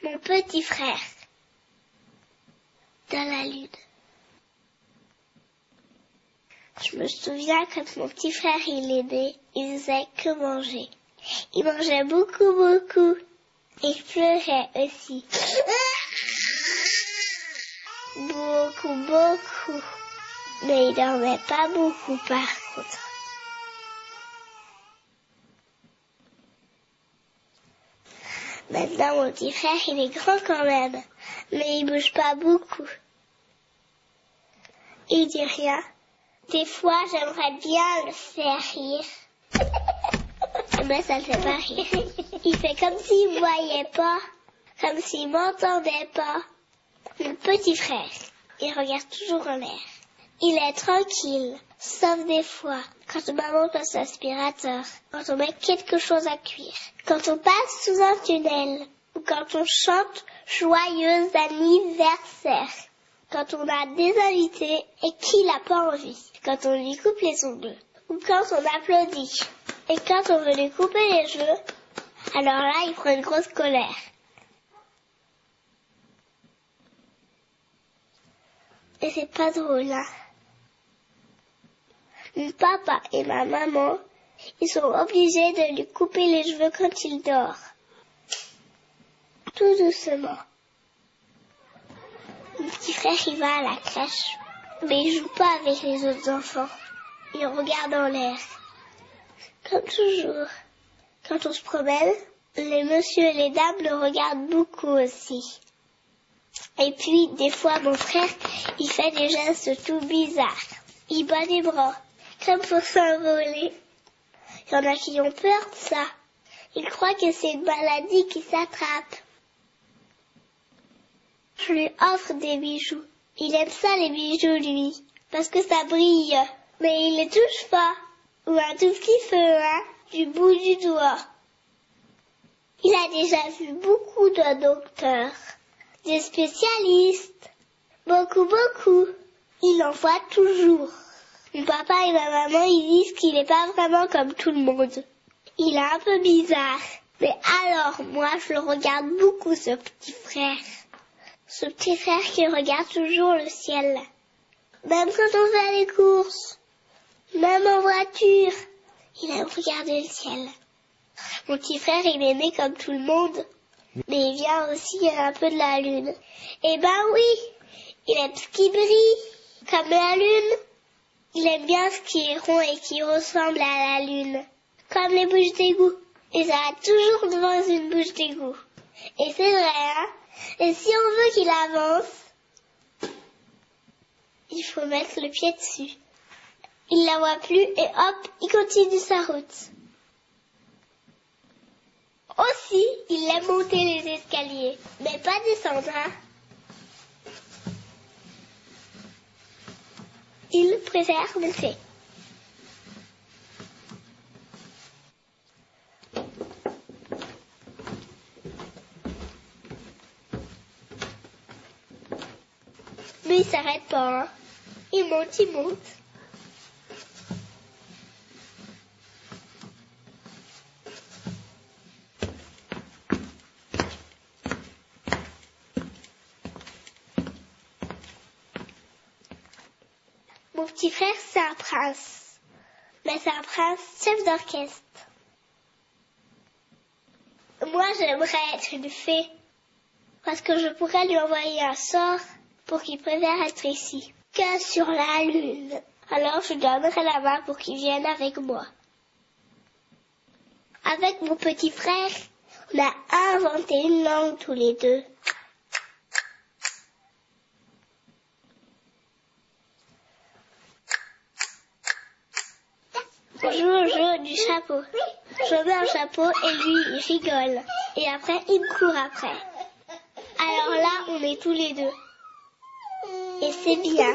Mon petit frère. Dans la lune. Je me souviens quand mon petit frère il est né, il faisait que manger. Il mangeait beaucoup, beaucoup. Et il pleurait aussi. Beaucoup, beaucoup. Mais il dormait pas beaucoup par contre. Maintenant mon petit frère il est grand quand même. Mais il bouge pas beaucoup. Il dit rien. Des fois, j'aimerais bien le faire rire. Mais ça ne fait pas rire. Il fait comme s'il ne voyait pas, comme s'il m'entendait pas. Mon petit frère, il regarde toujours en l'air. Il est tranquille, sauf des fois, quand maman passe l'aspirateur, quand on met quelque chose à cuire, quand on passe sous un tunnel, ou quand on chante joyeux anniversaire. Quand on a des invités et qu'il n'a pas envie. Quand on lui coupe les ongles. Ou quand on applaudit. Et quand on veut lui couper les cheveux, alors là, il prend une grosse colère. Et c'est pas drôle, hein. Mon papa et ma maman, ils sont obligés de lui couper les cheveux quand il dort. Tout doucement. Mon petit frère, il va à la crèche, mais il joue pas avec les autres enfants. Il regarde en l'air. Comme toujours. Quand on se promène, les messieurs et les dames le regardent beaucoup aussi. Et puis, des fois, mon frère, il fait des gestes tout bizarres. Il bat les bras, comme pour s'envoler. Il y en a qui ont peur de ça. Ils croient que c'est une maladie qui s'attrape. Je lui offre des bijoux. Il aime ça les bijoux, lui, parce que ça brille. Mais il les touche pas. Ou un tout petit feu, hein, du bout du doigt. Il a déjà vu beaucoup de docteurs, des spécialistes. Beaucoup, beaucoup. Il en voit toujours. Mon papa et ma maman, ils disent qu'il n'est pas vraiment comme tout le monde. Il est un peu bizarre. Mais alors, moi, je le regarde beaucoup, ce petit frère. Ce petit frère qui regarde toujours le ciel. Même quand on fait les courses. Même en voiture. Il aime regarder le ciel. Mon petit frère, il est né comme tout le monde. Mais il vient aussi un peu de la lune. Eh ben oui, il aime ce qui brille, comme la lune. Il aime bien ce qui est rond et qui ressemble à la lune. Comme les bouches d'égout. Il s'arrête toujours devant une bouche d'égout. Et c'est vrai, hein. Et si on veut qu'il avance, il faut mettre le pied dessus. Il la voit plus et hop, il continue sa route. Aussi, il aime monter les escaliers, mais pas descendre, hein. Il préfère monter. Mais il s'arrête pas, hein. Il monte, il monte. Mon petit frère, c'est un prince. Mais c'est un prince chef d'orchestre. Moi, j'aimerais être une fée. Parce que je pourrais lui envoyer un sort pour qu'il préfère être ici que sur la lune. Alors, je donnerai la main pour qu'il vienne avec moi. Avec mon petit frère, on a inventé une langue tous les deux. On joue au jeu du chapeau. Je mets un chapeau et lui, il rigole. Et après, il me court après. Alors là, on est tous les deux. Et c'est bien.